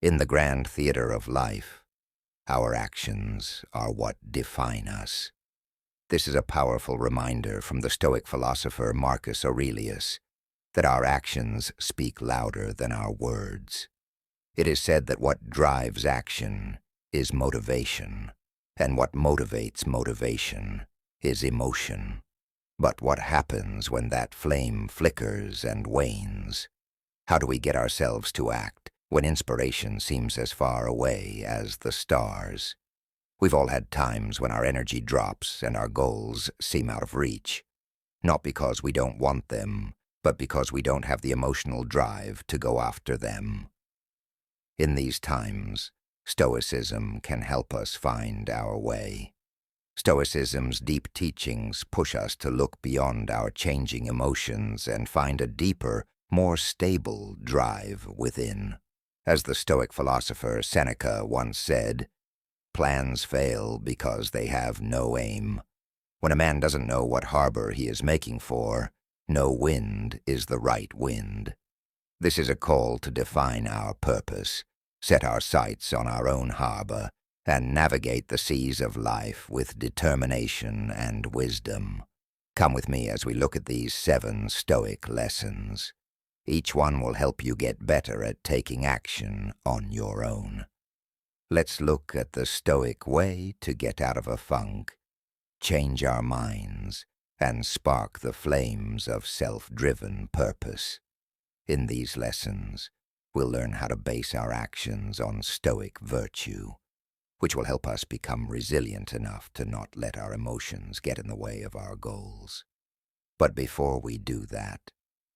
In the grand theater of life, our actions are what define us. This is a powerful reminder from the Stoic philosopher Marcus Aurelius that our actions speak louder than our words. It is said that what drives action is motivation, and what motivates motivation is emotion. But what happens when that flame flickers and wanes? How do we get ourselves to act when inspiration seems as far away as the stars? We've all had times when our energy drops and our goals seem out of reach, not because we don't want them, but because we don't have the emotional drive to go after them. In these times, Stoicism can help us find our way. Stoicism's deep teachings push us to look beyond our changing emotions and find a deeper, more stable drive within. As the Stoic philosopher Seneca once said, "Plans fail because they have no aim. When a man doesn't know what harbor he is making for, no wind is the right wind." This is a call to define our purpose, set our sights on our own harbor, and navigate the seas of life with determination and wisdom. Come with me as we look at these 7 Stoic lessons. Each one will help you get better at taking action on your own. Let's look at the Stoic way to get out of a funk, change our minds, and spark the flames of self-driven purpose. In these lessons, we'll learn how to base our actions on Stoic virtue, which will help us become resilient enough to not let our emotions get in the way of our goals. But before we do that,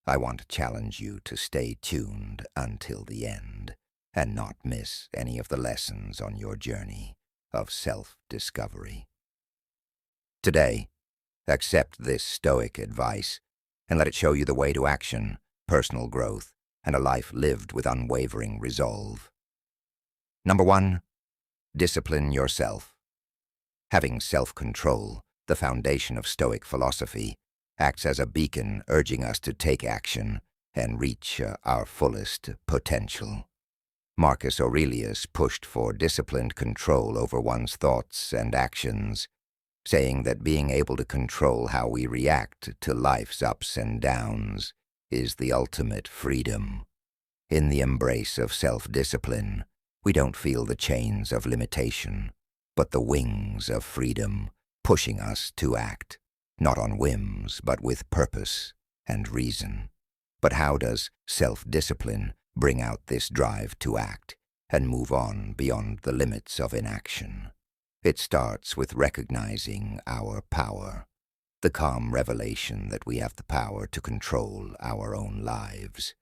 I want to challenge you to stay tuned until the end and not miss any of the lessons on your journey of self-discovery. Today, accept this Stoic advice and let it show you the way to action, personal growth, and a life lived with unwavering resolve. Number 1, discipline yourself. Having self-control, the foundation of Stoic philosophy, acts as a beacon urging us to take action and reach our fullest potential. Marcus Aurelius pushed for disciplined control over one's thoughts and actions, saying that being able to control how we react to life's ups and downs is the ultimate freedom. In the embrace of self-discipline, we don't feel the chains of limitation, but the wings of freedom pushing us to act, not on whims, but with purpose and reason. But how does self-discipline bring out this drive to act and move on beyond the limits of inaction? It starts with recognizing our power, the calm revelation that we have the power to control our own lives.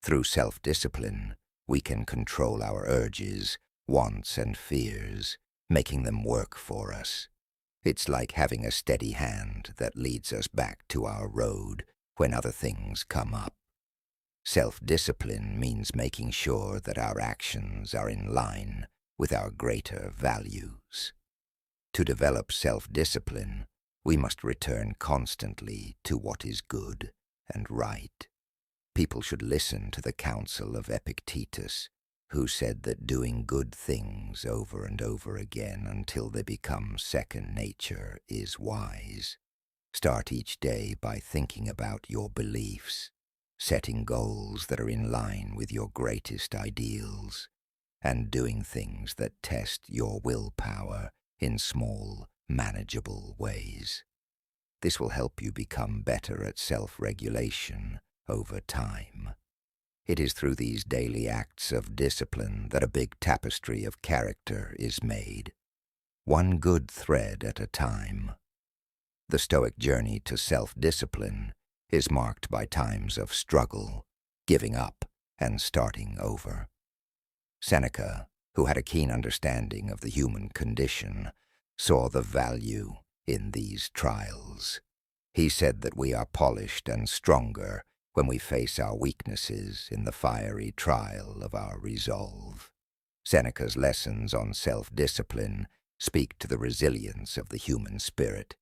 Through self-discipline, we can control our urges, wants, and fears, making them work for us. It's like having a steady hand that leads us back to our road when other things come up. Self-discipline means making sure that our actions are in line with our greater values. To develop self-discipline, we must return constantly to what is good and right. People should listen to the counsel of Epictetus, who said that doing good things over and over again until they become second nature is wise. Start each day by thinking about your beliefs, setting goals that are in line with your greatest ideals, and doing things that test your willpower in small, manageable ways. This will help you become better at self-regulation over time. It is through these daily acts of discipline that a big tapestry of character is made, one good thread at a time. The Stoic journey to self-discipline is marked by times of struggle, giving up, and starting over. Seneca, who had a keen understanding of the human condition, saw the value in these trials. He said that we are polished and stronger when we face our weaknesses in the fiery trial of our resolve. Seneca's lessons on self-discipline speak to the resilience of the human spirit,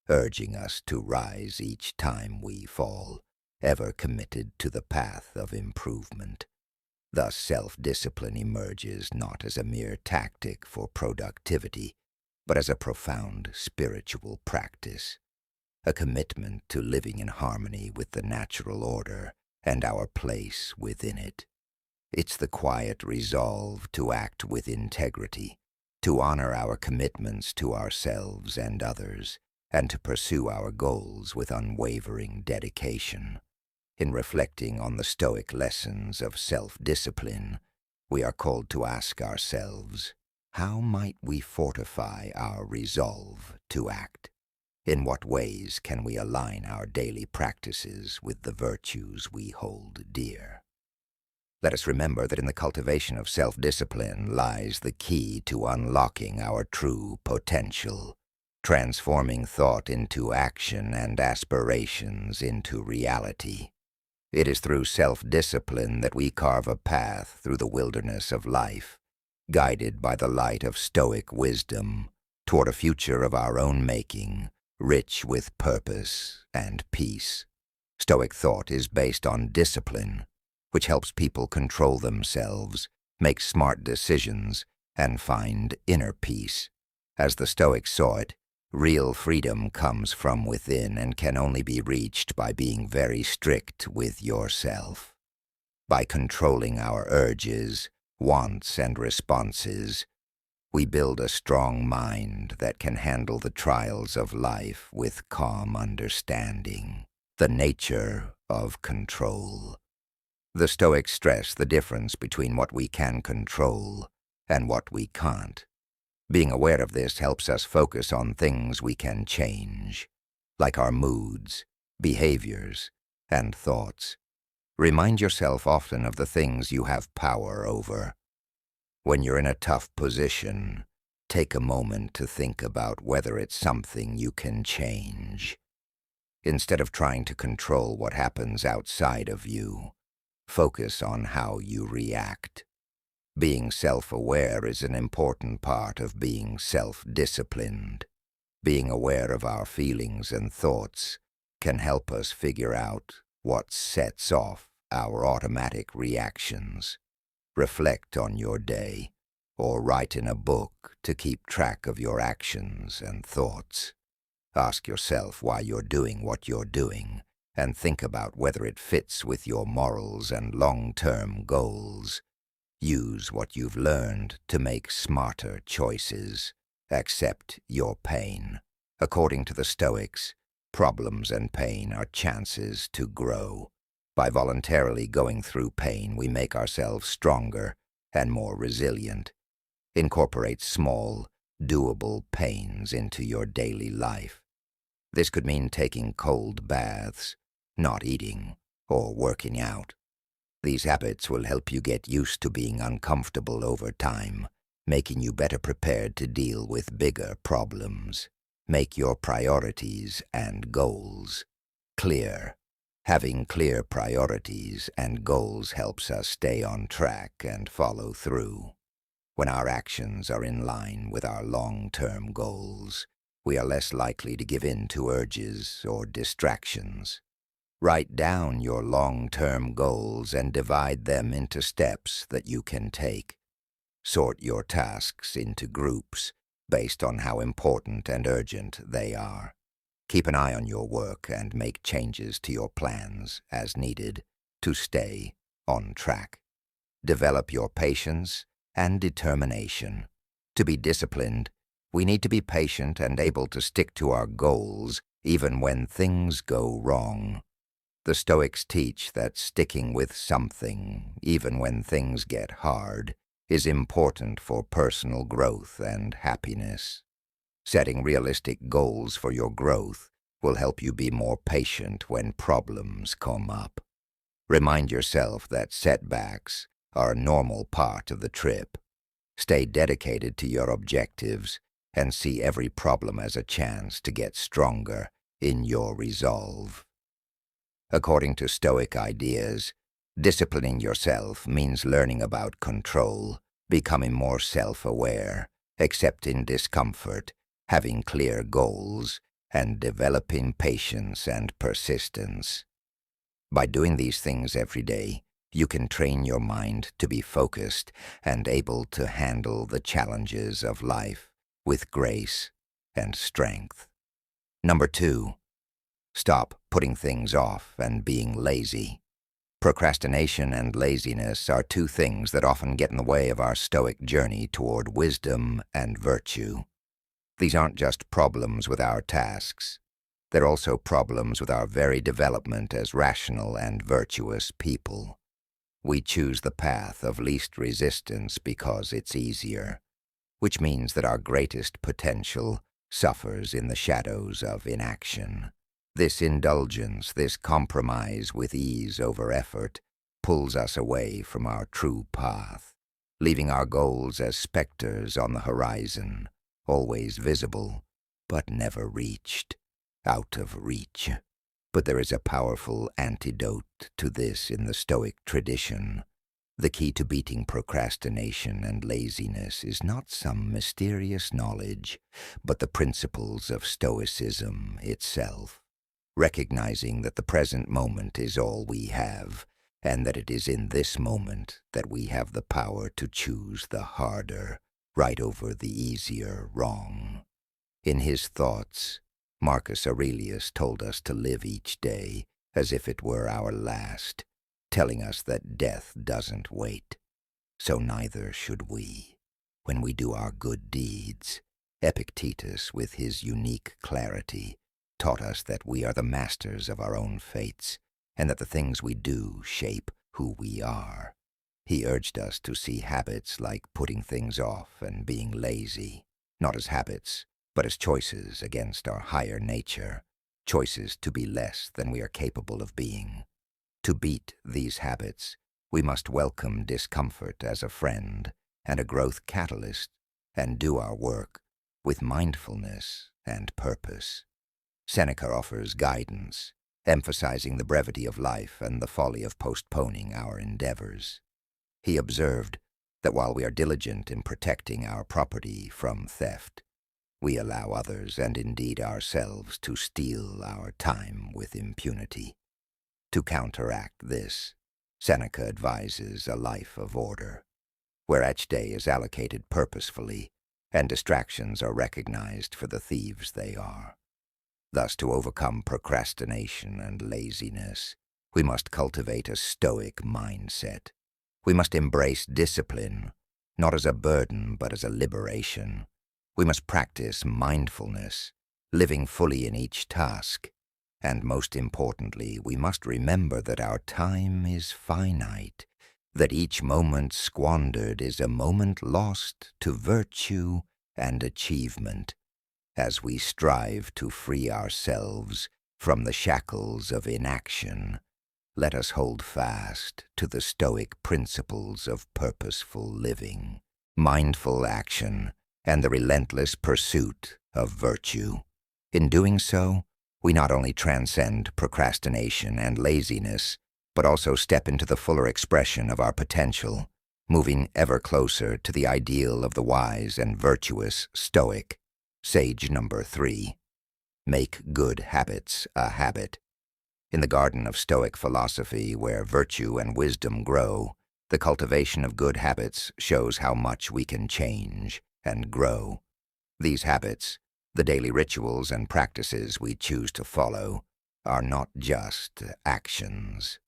urging us to rise each time we fall, ever committed to the path of improvement. Thus, self-discipline emerges not as a mere tactic for productivity, but as a profound spiritual practice, a commitment to living in harmony with the natural order and our place within it. It's the quiet resolve to act with integrity, to honor our commitments to ourselves and others, and to pursue our goals with unwavering dedication. In reflecting on the Stoic lessons of self-discipline, we are called to ask ourselves, how might we fortify our resolve to act? In what ways can we align our daily practices with the virtues we hold dear? Let us remember that in the cultivation of self-discipline lies the key to unlocking our true potential, transforming thought into action and aspirations into reality. It is through self-discipline that we carve a path through the wilderness of life, guided by the light of Stoic wisdom, toward a future of our own making, rich with purpose and peace. Stoic thought is based on discipline, which helps people control themselves, make smart decisions, and find inner peace. As the Stoics saw it, real freedom comes from within and can only be reached by being very strict with yourself. By controlling our urges, wants, and responses, we build a strong mind that can handle the trials of life with calm understanding, the nature of control. The Stoics stress the difference between what we can control and what we can't. Being aware of this helps us focus on things we can change, like our moods, behaviors, and thoughts. Remind yourself often of the things you have power over. When you're in a tough position, take a moment to think about whether it's something you can change. Instead of trying to control what happens outside of you, focus on how you react. Being self-aware is an important part of being self-disciplined. Being aware of our feelings and thoughts can help us figure out what sets off our automatic reactions. Reflect on your day, or write in a book to keep track of your actions and thoughts. Ask yourself why you're doing what you're doing, and think about whether it fits with your morals and long-term goals. Use what you've learned to make smarter choices. Accept your pain. According to the Stoics, problems and pain are chances to grow. By voluntarily going through pain, we make ourselves stronger and more resilient. Incorporate small, doable pains into your daily life. This could mean taking cold baths, not eating, or working out. These habits will help you get used to being uncomfortable over time, making you better prepared to deal with bigger problems. Make your priorities and goals clear. Having clear priorities and goals helps us stay on track and follow through. When our actions are in line with our long-term goals, we are less likely to give in to urges or distractions. Write down your long-term goals and divide them into steps that you can take. Sort your tasks into groups based on how important and urgent they are. Keep an eye on your work and make changes to your plans as needed to stay on track. Develop your patience and determination. To be disciplined, we need to be patient and able to stick to our goals even when things go wrong. The Stoics teach that sticking with something, even when things get hard, is important for personal growth and happiness. Setting realistic goals for your growth will help you be more patient when problems come up. Remind yourself that setbacks are a normal part of the trip. Stay dedicated to your objectives and see every problem as a chance to get stronger in your resolve. According to Stoic ideas, disciplining yourself means learning about control, becoming more self-aware, accepting discomfort, having clear goals, and developing patience and persistence. By doing these things every day, you can train your mind to be focused and able to handle the challenges of life with grace and strength. Number 2, stop putting things off and being lazy. Procrastination and laziness are two things that often get in the way of our Stoic journey toward wisdom and virtue. These aren't just problems with our tasks. They're also problems with our very development as rational and virtuous people. We choose the path of least resistance because it's easier, which means that our greatest potential suffers in the shadows of inaction. This indulgence, this compromise with ease over effort, pulls us away from our true path, leaving our goals as specters on the horizon, always visible, but never reached, out of reach. But there is a powerful antidote to this in the Stoic tradition. The key to beating procrastination and laziness is not some mysterious knowledge, but the principles of Stoicism itself. Recognizing that the present moment is all we have, and that it is in this moment that we have the power to choose the harder, right over the easier wrong. In his thoughts, Marcus Aurelius told us to live each day as if it were our last, telling us that death doesn't wait. So neither should we. When we do our good deeds, Epictetus, with his unique clarity, taught us that we are the masters of our own fates, and that the things we do shape who we are. He urged us to see habits like putting things off and being lazy, not as habits, but as choices against our higher nature, choices to be less than we are capable of being. To beat these habits, we must welcome discomfort as a friend and a growth catalyst, and do our work with mindfulness and purpose. Seneca offers guidance, emphasizing the brevity of life and the folly of postponing our endeavors. He observed that while we are diligent in protecting our property from theft, we allow others, and indeed ourselves, to steal our time with impunity. To counteract this, Seneca advises a life of order, where each day is allocated purposefully and distractions are recognized for the thieves they are. Thus, to overcome procrastination and laziness, we must cultivate a Stoic mindset. We must embrace discipline, not as a burden but as a liberation. We must practice mindfulness, living fully in each task. And most importantly, we must remember that our time is finite, that each moment squandered is a moment lost to virtue and achievement. As we strive to free ourselves from the shackles of inaction, let us hold fast to the Stoic principles of purposeful living, mindful action, and the relentless pursuit of virtue. In doing so, we not only transcend procrastination and laziness, but also step into the fuller expression of our potential, moving ever closer to the ideal of the wise and virtuous Stoic. Sage number 3. Make good habits a habit. In the garden of Stoic philosophy, where virtue and wisdom grow, the cultivation of good habits shows how much we can change and grow. These habits, the daily rituals and practices we choose to follow, are not just actions.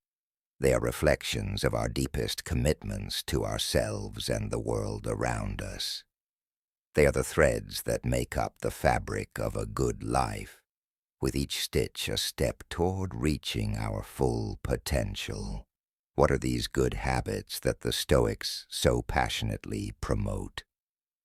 They are reflections of our deepest commitments to ourselves and the world around us. They are the threads that make up the fabric of a good life, with each stitch a step toward reaching our full potential. What are these good habits that the Stoics so passionately promote?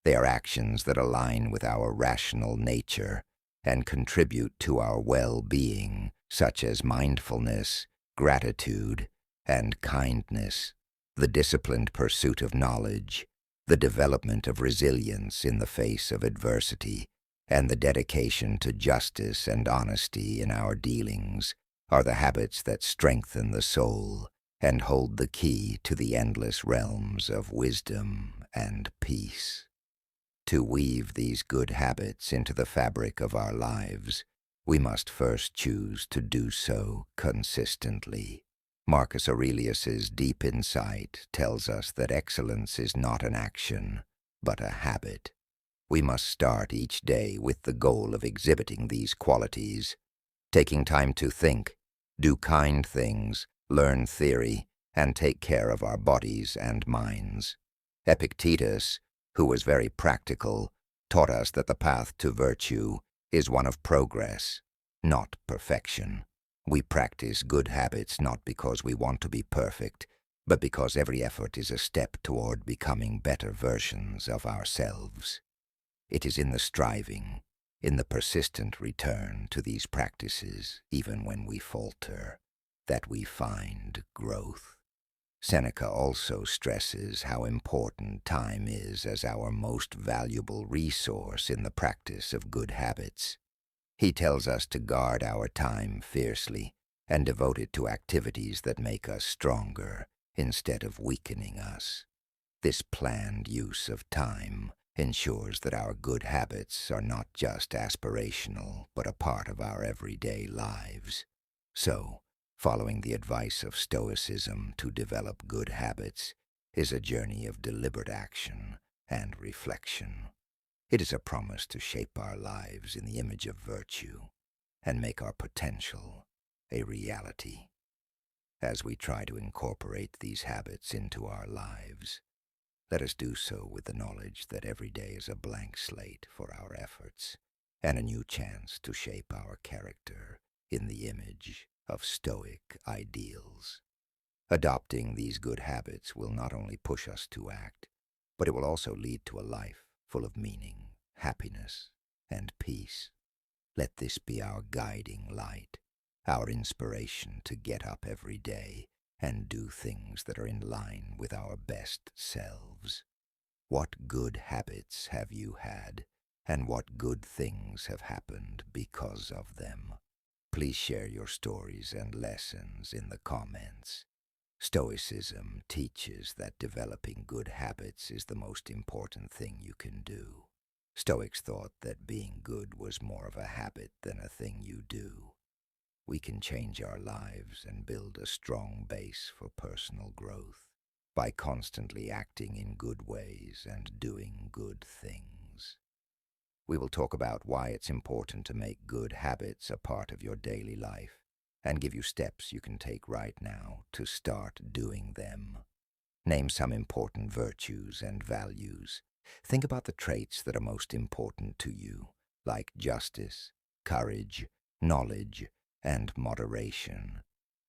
They are actions that align with our rational nature and contribute to our well-being, such as mindfulness, gratitude, and kindness, the disciplined pursuit of knowledge, the development of resilience in the face of adversity, and the dedication to justice and honesty in our dealings are the habits that strengthen the soul and hold the key to the endless realms of wisdom and peace. To weave these good habits into the fabric of our lives, we must first choose to do so consistently. Marcus Aurelius's deep insight tells us that excellence is not an action, but a habit. We must start each day with the goal of exhibiting these qualities, taking time to think, do kind things, learn theory, and take care of our bodies and minds. Epictetus, who was very practical, taught us that the path to virtue is one of progress, not perfection. We practice good habits not because we want to be perfect, but because every effort is a step toward becoming better versions of ourselves. It is in the striving, in the persistent return to these practices, even when we falter, that we find growth. Seneca also stresses how important time is as our most valuable resource in the practice of good habits. He tells us to guard our time fiercely and devote it to activities that make us stronger instead of weakening us. This planned use of time ensures that our good habits are not just aspirational, but a part of our everyday lives. So, following the advice of Stoicism to develop good habits is a journey of deliberate action and reflection. It is a promise to shape our lives in the image of virtue and make our potential a reality. As we try to incorporate these habits into our lives, let us do so with the knowledge that every day is a blank slate for our efforts and a new chance to shape our character in the image of Stoic ideals. Adopting these good habits will not only push us to act, but it will also lead to a life full of meaning, happiness, and peace. Let this be our guiding light, our inspiration to get up every day and do things that are in line with our best selves. What good habits have you had, and what good things have happened because of them? Please share your stories and lessons in the comments. Stoicism teaches that developing good habits is the most important thing you can do. Stoics thought that being good was more of a habit than a thing you do. We can change our lives and build a strong base for personal growth by constantly acting in good ways and doing good things. We will talk about why it's important to make good habits a part of your daily life and give you steps you can take right now to start doing them. Name some important virtues and values. Think about the traits that are most important to you, like justice, courage, knowledge, and moderation.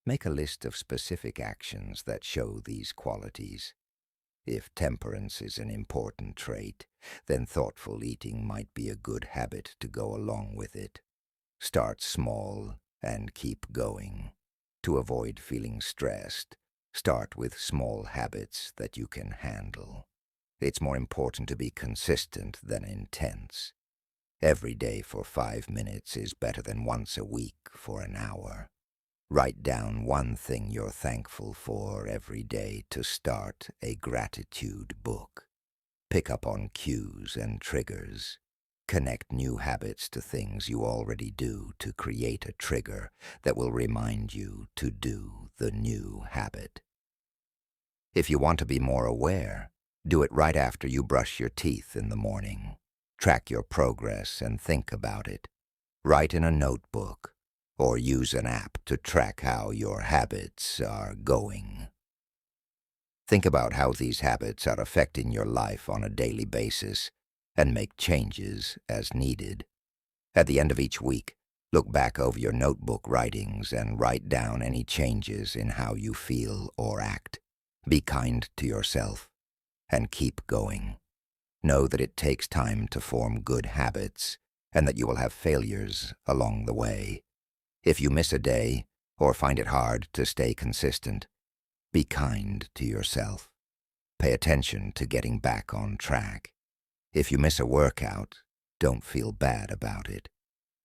Make a list of specific actions that show these qualities. If temperance is an important trait, then thoughtful eating might be a good habit to go along with it. Start small and keep going. To avoid feeling stressed, start with small habits that you can handle. It's more important to be consistent than intense. Every day for 5 minutes is better than once a week for an hour. Write down one thing you're thankful for every day to start a gratitude book. Pick up on cues and triggers. Connect new habits to things you already do to create a trigger that will remind you to do the new habit. If you want to be more aware, do it right after you brush your teeth in the morning. Track your progress and think about it. Write in a notebook or use an app to track how your habits are going. Think about how these habits are affecting your life on a daily basis and make changes as needed. At the end of each week, look back over your notebook writings and write down any changes in how you feel or act. Be kind to yourself and keep going. Know that it takes time to form good habits and that you will have failures along the way. If you miss a day or find it hard to stay consistent, be kind to yourself. Pay attention to getting back on track. If you miss a workout, don't feel bad about it.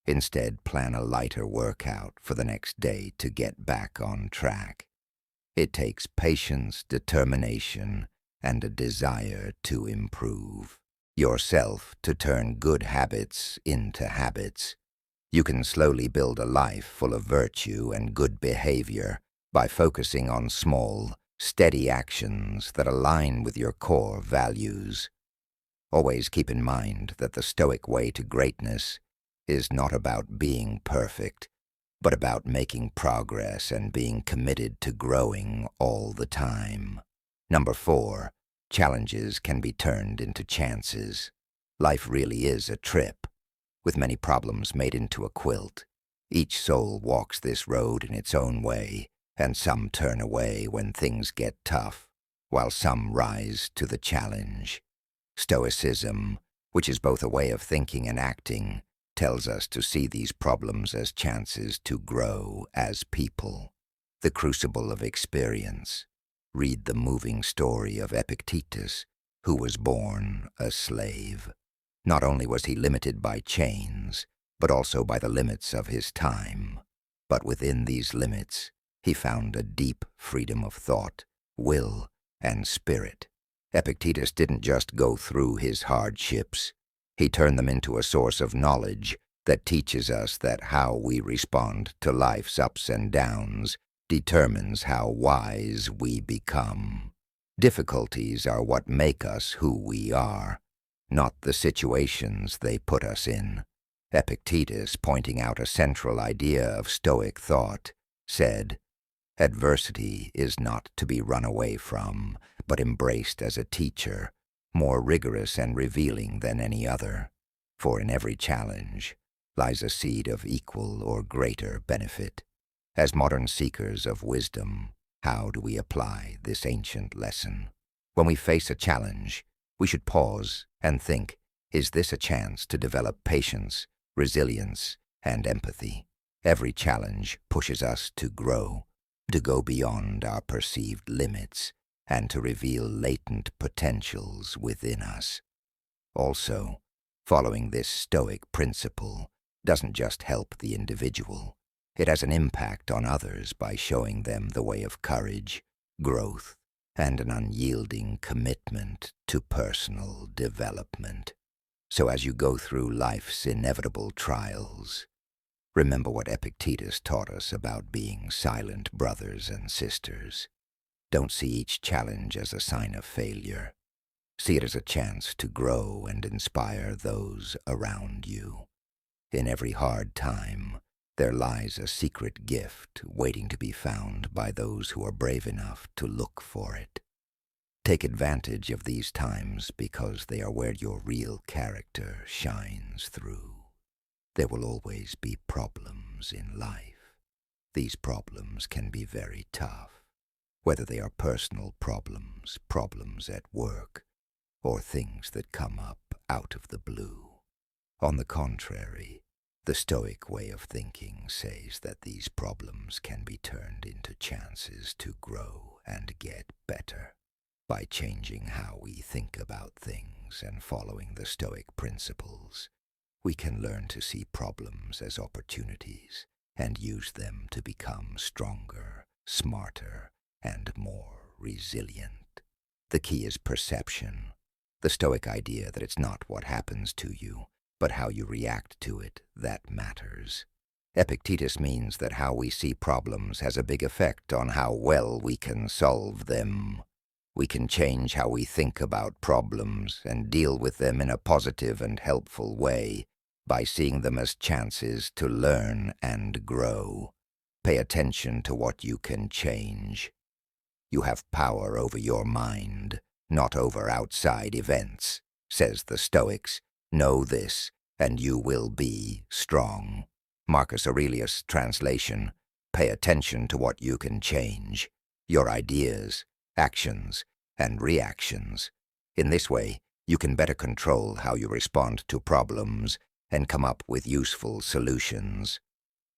Instead, plan a lighter workout for the next day to get back on track. It takes patience, determination, and a desire to improve yourself to turn good habits into habits. You can slowly build a life full of virtue and good behavior by focusing on small, steady actions that align with your core values. Always keep in mind that the Stoic way to greatness is not about being perfect, but about making progress and being committed to growing all the time. Number 4, challenges can be turned into chances. Life really is a trip, with many problems made into a quilt. Each soul walks this road in its own way, and some turn away when things get tough, while some rise to the challenge. Stoicism, which is both a way of thinking and acting, tells us to see these problems as chances to grow as people. The crucible of experience. Read the moving story of Epictetus, who was born a slave. Not only was he limited by chains, but also by the limits of his time. But within these limits, he found a deep freedom of thought, will, and spirit. Epictetus didn't just go through his hardships. He turned them into a source of knowledge that teaches us that how we respond to life's ups and downs determines how wise we become. Difficulties are what make us who we are, not the situations they put us in. Epictetus, pointing out a central idea of Stoic thought, said, "Adversity is not to be run away from, but embraced as a teacher, more rigorous and revealing than any other. For in every challenge lies a seed of equal or greater benefit." As modern seekers of wisdom, how do we apply this ancient lesson? When we face a challenge, we should pause and think, is this a chance to develop patience, resilience, and empathy? Every challenge pushes us to grow, to go beyond our perceived limits, and to reveal latent potentials within us. Also, following this Stoic principle doesn't just help the individual. It has an impact on others by showing them the way of courage, growth, and an unyielding commitment to personal development. So as you go through life's inevitable trials, remember what Epictetus taught us about being silent brothers and sisters. Don't see each challenge as a sign of failure. See it as a chance to grow and inspire those around you. In every hard time, there lies a secret gift waiting to be found by those who are brave enough to look for it. Take advantage of these times because they are where your real character shines through. There will always be problems in life. These problems can be very tough, whether they are personal problems, problems at work, or things that come up out of the blue. On the contrary, the Stoic way of thinking says that these problems can be turned into chances to grow and get better. By changing how we think about things and following the Stoic principles, we can learn to see problems as opportunities and use them to become stronger, smarter, and more resilient. The key is perception. The Stoic idea that it's not what happens to you, but how you react to it that matters. Epictetus means that how we see problems has a big effect on how well we can solve them. We can change how we think about problems and deal with them in a positive and helpful way by seeing them as chances to learn and grow. Pay attention to what you can change. You have power over your mind, not over outside events, says the Stoics. Know this, and you will be strong. Marcus Aurelius translation, pay attention to what you can change, your ideas, actions, and reactions. In this way, you can better control how you respond to problems and come up with useful solutions.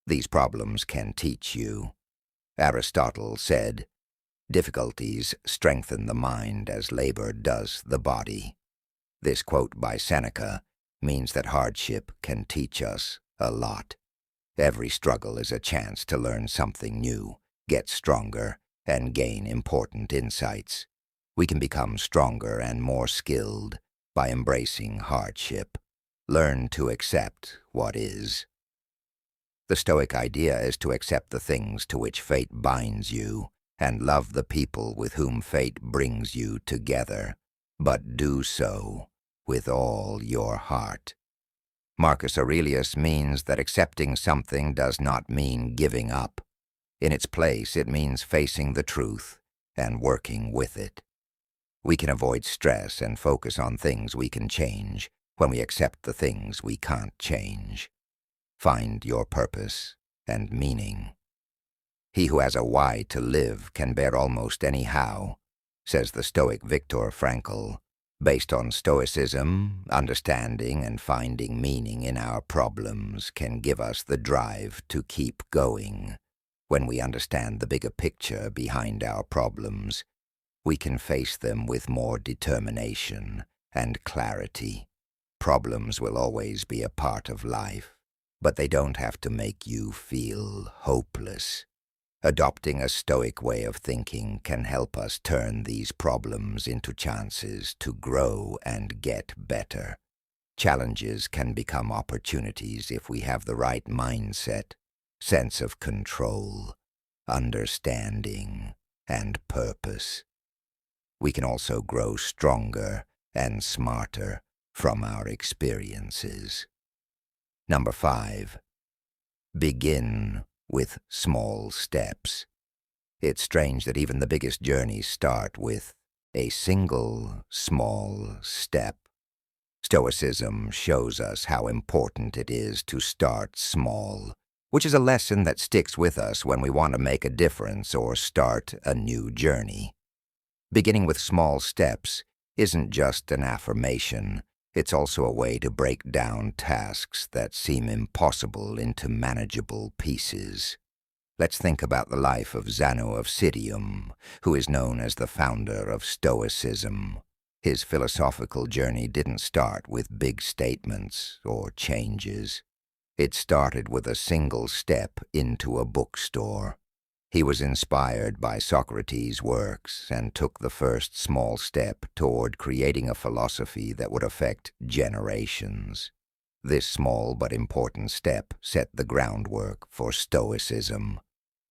These problems can teach you. Aristotle said, "Difficulties strengthen the mind as labor does the body." This quote by Seneca means that hardship can teach us a lot. Every struggle is a chance to learn something new, get stronger, and gain important insights. We can become stronger and more skilled by embracing hardship. Learn to accept what is. The Stoic idea is to accept the things to which fate binds you and love the people with whom fate brings you together, but do so with all your heart. Marcus Aurelius means that accepting something does not mean giving up. In its place, it means facing the truth and working with it. We can avoid stress and focus on things we can change when we accept the things we can't change. Find your purpose and meaning. He who has a why to live can bear almost any how, says the Stoic Viktor Frankl. Based on Stoicism, understanding and finding meaning in our problems can give us the drive to keep going. When we understand the bigger picture behind our problems, we can face them with more determination and clarity. Problems will always be a part of life, but they don't have to make you feel hopeless. Adopting a Stoic way of thinking can help us turn these problems into chances to grow and get better. Challenges can become opportunities if we have the right mindset, sense of control, understanding, and purpose. We can also grow stronger and smarter from our experiences. Number 5. Begin with small steps. It's strange that even the biggest journeys start with a single small step. Stoicism shows us how important it is to start small, which is a lesson that sticks with us when we want to make a difference or start a new journey. Beginning with small steps isn't just an affirmation, it's also a way to break down tasks that seem impossible into manageable pieces. Let's think about the life of Zeno of Citium, who is known as the founder of Stoicism. His philosophical journey didn't start with big statements or changes. It started with a single step into a bookstore. He was inspired by Socrates' works and took the first small step toward creating a philosophy that would affect generations. This small but important step set the groundwork for Stoicism.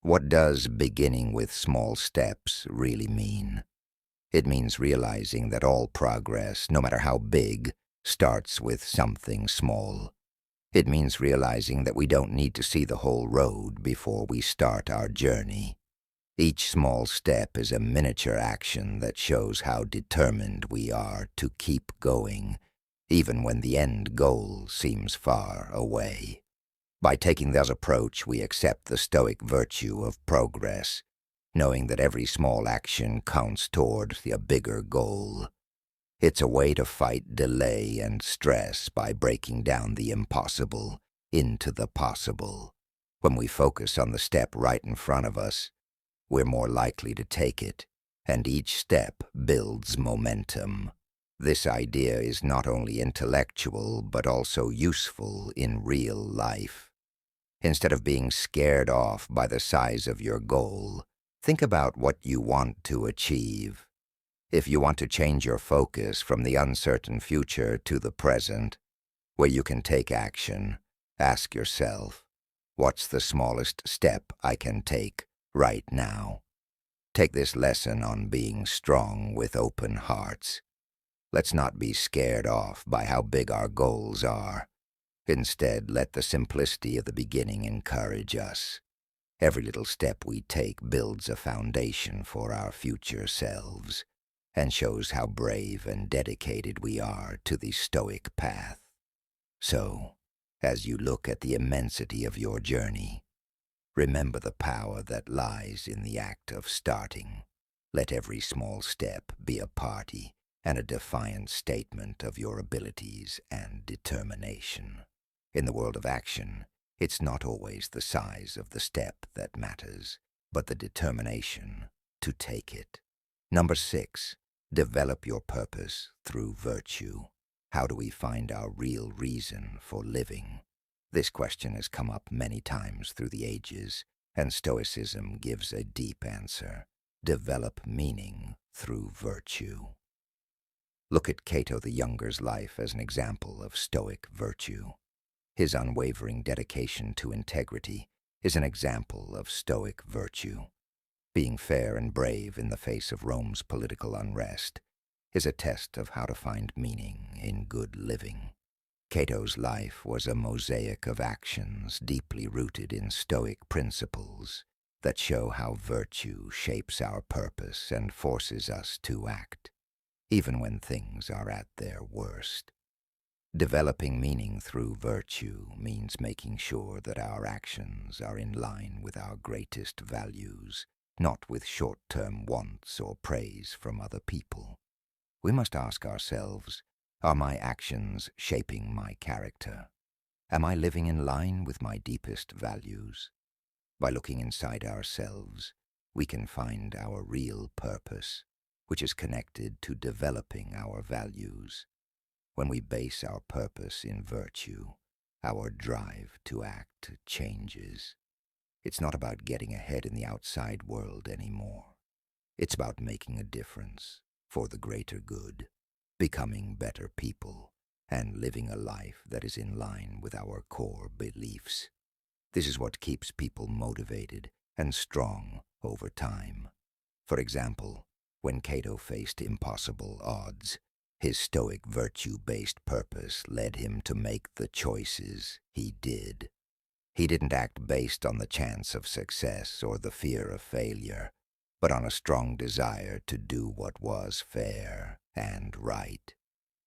What does beginning with small steps really mean? It means realizing that all progress, no matter how big, starts with something small. It means realizing that we don't need to see the whole road before we start our journey. Each small step is a miniature action that shows how determined we are to keep going, even when the end goal seems far away. By taking this approach, we accept the Stoic virtue of progress, knowing that every small action counts toward a bigger goal. It's a way to fight delay and stress by breaking down the impossible into the possible. When we focus on the step right in front of us, we're more likely to take it, and each step builds momentum. This idea is not only intellectual, but also useful in real life. Instead of being scared off by the size of your goal, think about what you want to achieve. If you want to change your focus from the uncertain future to the present, where you can take action, ask yourself, what's the smallest step I can take right now? Take this lesson on being strong with open hearts. Let's not be scared off by how big our goals are. Instead, let the simplicity of the beginning encourage us. Every little step we take builds a foundation for our future selves, and shows how brave and dedicated we are to the Stoic path. So, as you look at the immensity of your journey, remember the power that lies in the act of starting. Let every small step be a party and a defiant statement of your abilities and determination. In the world of action, it's not always the size of the step that matters, but the determination to take it. Number 6. Develop your purpose through virtue. How do we find our real reason for living? This question has come up many times through the ages, and Stoicism gives a deep answer. Develop meaning through virtue. Look at Cato the Younger's life as an example of Stoic virtue. His unwavering dedication to integrity is an example of Stoic virtue. Being fair and brave in the face of Rome's political unrest is a test of how to find meaning in good living. Cato's life was a mosaic of actions deeply rooted in Stoic principles that show how virtue shapes our purpose and forces us to act, even when things are at their worst. Developing meaning through virtue means making sure that our actions are in line with our greatest values, not with short-term wants or praise from other people. We must ask ourselves, are my actions shaping my character? Am I living in line with my deepest values? By looking inside ourselves, we can find our real purpose, which is connected to developing our values. When we base our purpose in virtue, our drive to act changes. It's not about getting ahead in the outside world anymore. It's about making a difference for the greater good, becoming better people, and living a life that is in line with our core beliefs. This is what keeps people motivated and strong over time. For example, when Cato faced impossible odds, his Stoic virtue-based purpose led him to make the choices he did. He didn't act based on the chance of success or the fear of failure, but on a strong desire to do what was fair and right.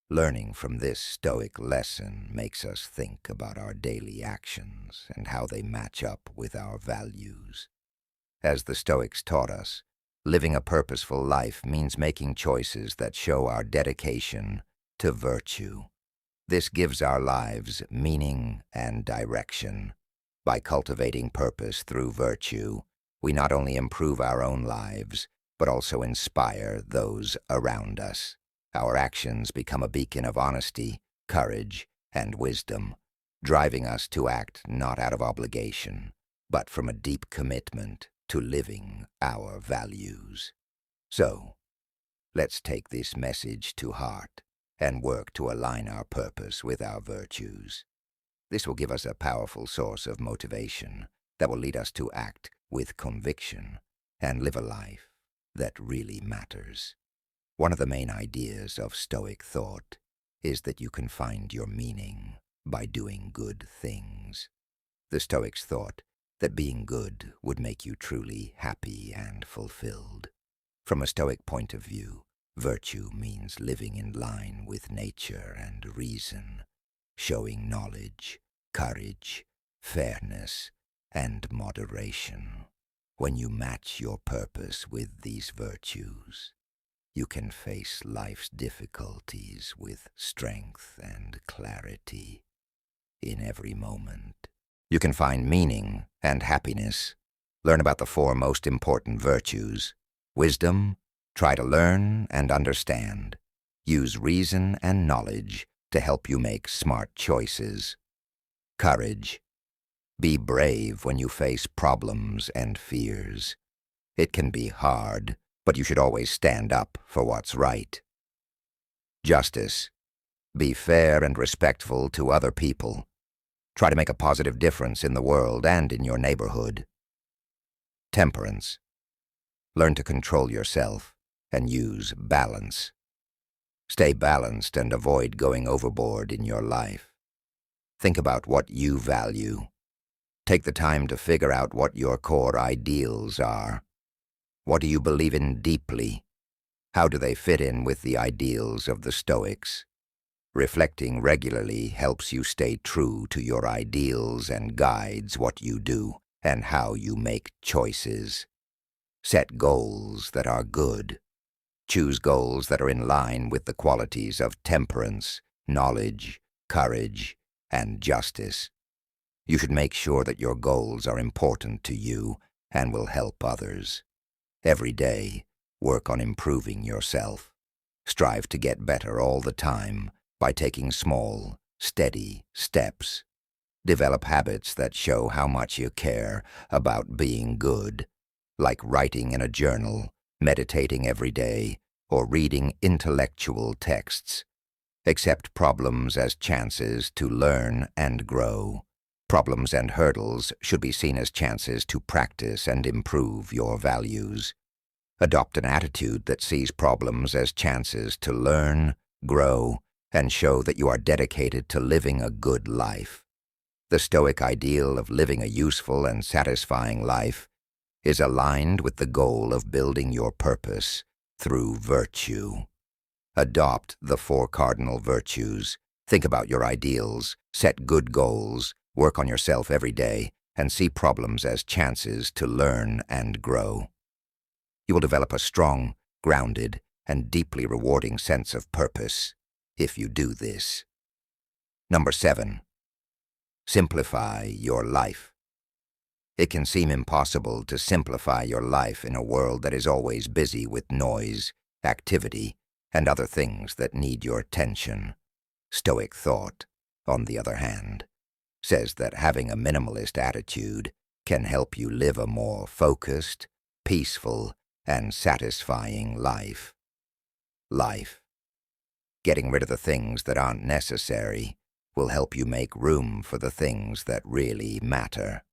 Learning from this Stoic lesson makes us think about our daily actions and how they match up with our values. As the Stoics taught us, living a purposeful life means making choices that show our dedication to virtue. This gives our lives meaning and direction. By cultivating purpose through virtue, we not only improve our own lives, but also inspire those around us. Our actions become a beacon of honesty, courage, and wisdom, driving us to act not out of obligation, but from a deep commitment to living our values. So, let's take this message to heart and work to align our purpose with our virtues. This will give us a powerful source of motivation that will lead us to act with conviction and live a life that really matters. One of the main ideas of Stoic thought is that you can find your meaning by doing good things. The Stoics thought that being good would make you truly happy and fulfilled. From a Stoic point of view, virtue means living in line with nature and reason, showing knowledge, courage, fairness, and moderation. When you match your purpose with these virtues, you can face life's difficulties with strength and clarity. In every moment, you can find meaning and happiness. Learn about the 4 most important virtues. Wisdom, try to learn and understand. Use reason and knowledge to help you make smart choices. Courage, be brave when you face problems and fears. It can be hard, but you should always stand up for what's right. Justice, be fair and respectful to other people. Try to make a positive difference in the world and in your neighborhood. Temperance, learn to control yourself and use balance. Stay balanced and avoid going overboard in your life. Think about what you value. Take the time to figure out what your core ideals are. What do you believe in deeply? How do they fit in with the ideals of the Stoics? Reflecting regularly helps you stay true to your ideals and guides what you do and how you make choices. Set goals that are good. Choose goals that are in line with the qualities of temperance, knowledge, courage, and justice. You should make sure that your goals are important to you and will help others. Every day, work on improving yourself. Strive to get better all the time by taking small, steady steps. Develop habits that show how much you care about being good, like writing in a journal, meditating every day, or reading intellectual texts. Accept problems as chances to learn and grow. Problems and hurdles should be seen as chances to practice and improve your values. Adopt an attitude that sees problems as chances to learn, grow, and show that you are dedicated to living a good life. The Stoic ideal of living a useful and satisfying life is aligned with the goal of building your purpose through virtue. Adopt the 4 cardinal virtues. Think about your ideals, set good goals, work on yourself every day, and see problems as chances to learn and grow. You will develop a strong, grounded, and deeply rewarding sense of purpose if you do this. Number 7. Simplify your life. It can seem impossible to simplify your life in a world that is always busy with noise, activity, and other things that need your attention. Stoic thought, on the other hand, says that having a minimalist attitude can help you live a more focused, peaceful, and satisfying life. Getting rid of the things that aren't necessary will help you make room for the things that really matter.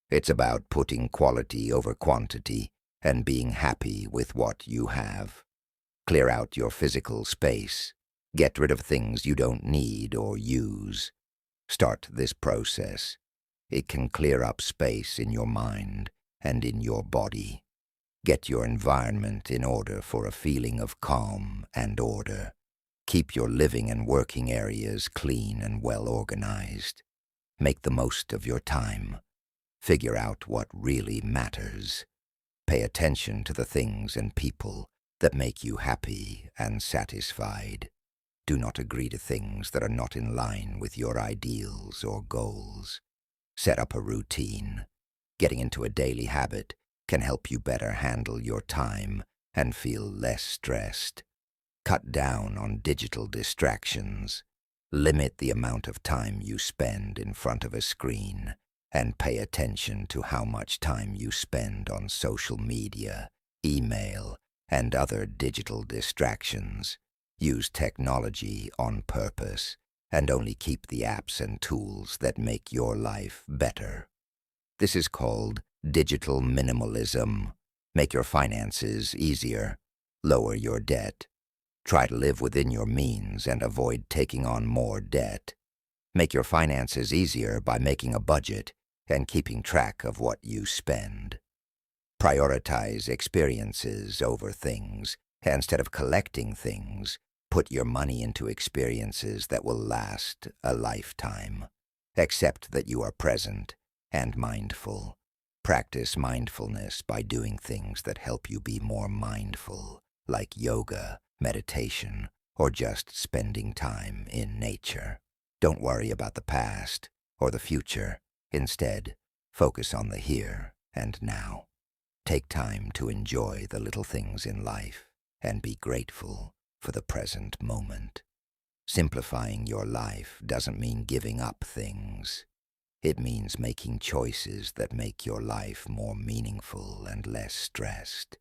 It's about putting quality over quantity and being happy with what you have. Clear out your physical space. Get rid of things you don't need or use. Start this process. It can clear up space in your mind and in your body. Get your environment in order for a feeling of calm and order. Keep your living and working areas clean and well organized. Make the most of your time. Figure out what really matters. Pay attention to the things and people that make you happy and satisfied. Do not agree to things that are not in line with your ideals or goals. Set up a routine. Getting into a daily habit can help you better handle your time and feel less stressed. Cut down on digital distractions. Limit the amount of time you spend in front of a screen, and pay attention to how much time you spend on social media, email, and other digital distractions. Use technology on purpose, and only keep the apps and tools that make your life better. This is called digital minimalism. Make your finances easier. Lower your debt. Try to live within your means and avoid taking on more debt. Make your finances easier by making a budget and keeping track of what you spend. Prioritize experiences over things. Instead of collecting things, put your money into experiences that will last a lifetime. Accept that you are present and mindful. Practice mindfulness by doing things that help you be more mindful, like yoga, meditation, or just spending time in nature. Don't worry about the past or the future. Instead, focus on the here and now. Take time to enjoy the little things in life and be grateful for the present moment. Simplifying your life doesn't mean giving up things. It means making choices that make your life more meaningful and less stressed.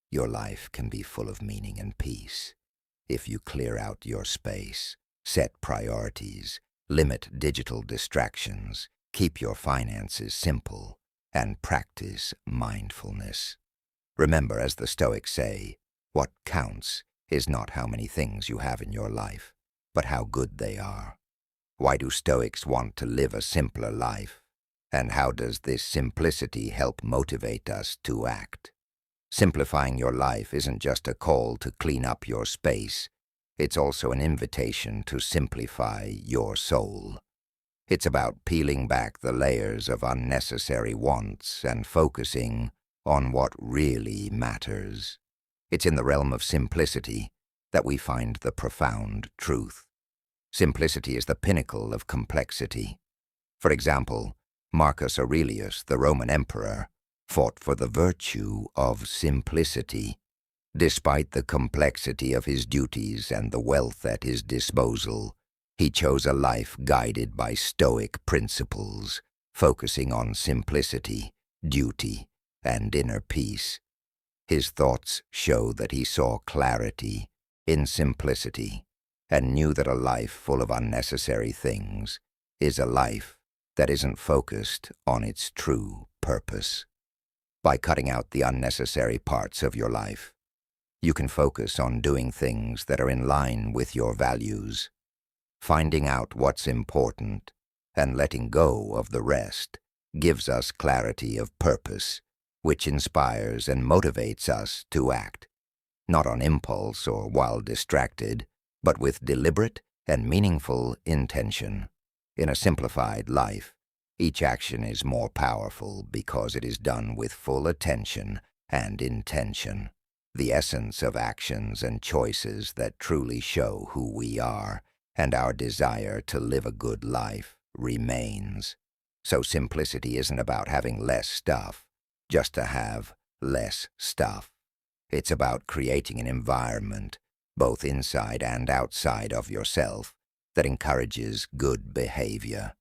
Your life can be full of meaning and peace if you clear out your space, set priorities, limit digital distractions, keep your finances simple, and practice mindfulness. Remember, as the Stoics say, what counts is not how many things you have in your life, but how good they are. Why do Stoics want to live a simpler life? And how does this simplicity help motivate us to act? Simplifying your life isn't just a call to clean up your space. It's also an invitation to simplify your soul. It's about peeling back the layers of unnecessary wants and focusing on what really matters. It's in the realm of simplicity that we find the profound truth. Simplicity is the pinnacle of complexity. For example, Marcus Aurelius, the Roman emperor, fought for the virtue of simplicity. Despite the complexity of his duties and the wealth at his disposal, he chose a life guided by Stoic principles, focusing on simplicity, duty, and inner peace. His thoughts show that he saw clarity in simplicity and knew that a life full of unnecessary things is a life that isn't focused on its true purpose. By cutting out the unnecessary parts of your life, you can focus on doing things that are in line with your values. Finding out what's important and letting go of the rest gives us clarity of purpose, which inspires and motivates us to act, not on impulse or while distracted, but with deliberate and meaningful intention. In a simplified life, each action is more powerful because it is done with full attention and intention. The essence of actions and choices that truly show who we are and our desire to live a good life remains. So simplicity isn't about having less stuff, just to have less stuff. It's about creating an environment, both inside and outside of yourself, that encourages good behavior.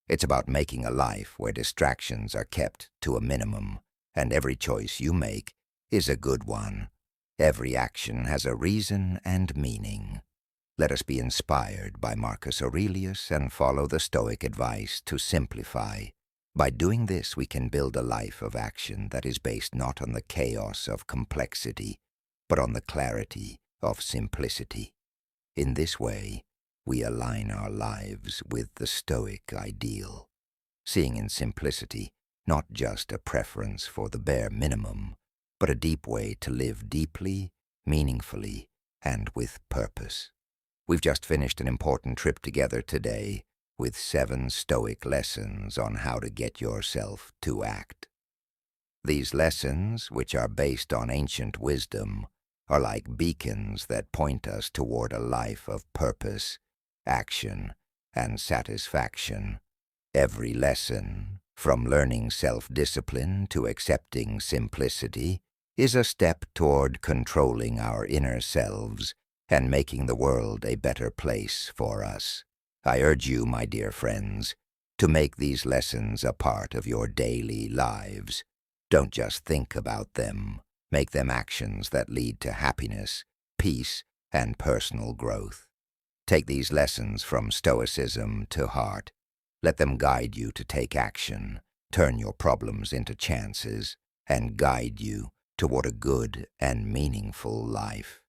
It's about making a life where distractions are kept to a minimum, and every choice you make is a good one. Every action has a reason and meaning. Let us be inspired by Marcus Aurelius and follow the Stoic advice to simplify. By doing this, we can build a life of action that is based not on the chaos of complexity, but on the clarity of simplicity. In this way, we align our lives with the Stoic ideal, seeing in simplicity not just a preference for the bare minimum, but a deep way to live deeply, meaningfully, and with purpose. We've just finished an important trip together today with 7 Stoic lessons on how to get yourself to act. These lessons, which are based on ancient wisdom, are like beacons that point us toward a life of purpose, action, and satisfaction. Every lesson, from learning self-discipline to accepting simplicity, is a step toward controlling our inner selves and making the world a better place for us. I urge you, my dear friends, to make these lessons a part of your daily lives. Don't just think about them. Make them actions that lead to happiness, peace, and personal growth. Take these lessons from Stoicism to heart. Let them guide you to take action, turn your problems into chances, and guide you toward a good and meaningful life.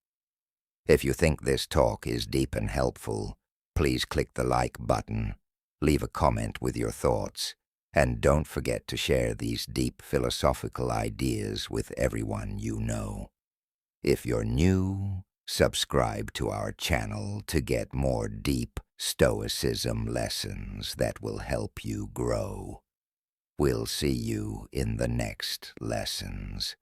If you think this talk is deep and helpful, please click the like button, leave a comment with your thoughts, and don't forget to share these deep philosophical ideas with everyone you know. If you're new, subscribe to our channel to get more deep Stoicism lessons that will help you grow. We'll see you in the next lessons.